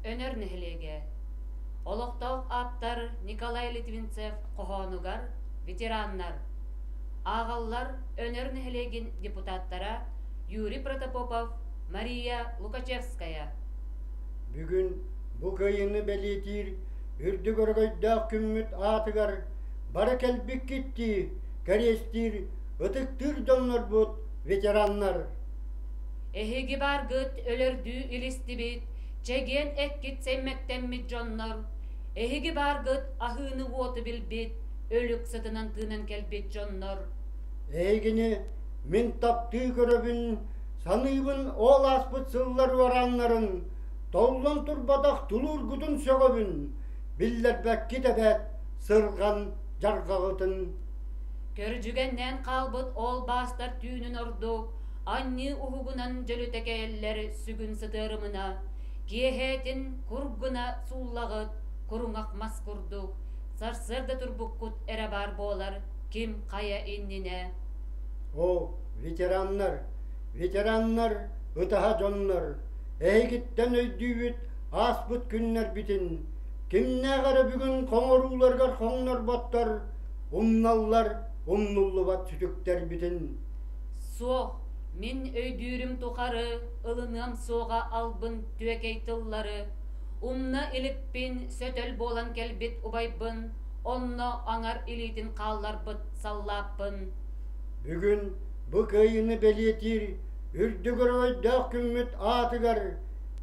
өнөр нехлеге. Олоқтауқ аптар Николай Литвинцев қоғанугар, ветераннар. Ағаллар өнөр нехлеген депутаттара Юрий Протопопов, Мария Лукачевская. Бүгін бұ кайыны бәлетир, үрді көргөйдақ күмміт атығар, бара кәлбік кетті, кәрестір, ұтықтыр донлар бұд, ветераннар. Эхеги бар гыт өлөрдүү илистибит, чеген эккит сэммектеммит жоннор. Эхеги бар гыт ахыны уоты билбит, өлүк сытынан тыынан келбит жоннор. Эгини мен тапты көрөбүн, саныйбын ол аспыт сыллар вараннарын, толлон турбадақ тулур гудун сөгөбүн, биллер бәкки тәбәт сырған жарғағытын. Көржүгеннен қалбыт ол бастар түйінін орду, анны ухугунан жөлүтекейлер сүгүн сытырымына, киехетин кургуна суллагыт, куруңак мас курдук, сарсырда турбуккут эре бар болар, ким кая иннине. О, ветераннар, ытаха жоннар, эйгиттен өйдүүбүт, аспыт күннер битин, кимне кара бүгүн коңорууларга коңнор баттар, умналлар, умнуллу бат сүтүктер битин. Соқ, мен өйдүүрүм тухары, ылынам соға албын түекей тыллары, умна илиппин сөтөл болан келбит убайбын, онно аңар илитин қаллар быт саллаппын. Бүгүн бу кайыны белетир, үрдүгөр ойдақ күммүт атыгар,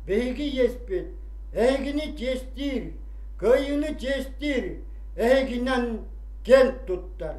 бейги еспет, эгини жестир, кайыны жестир, эгинен кент туттар.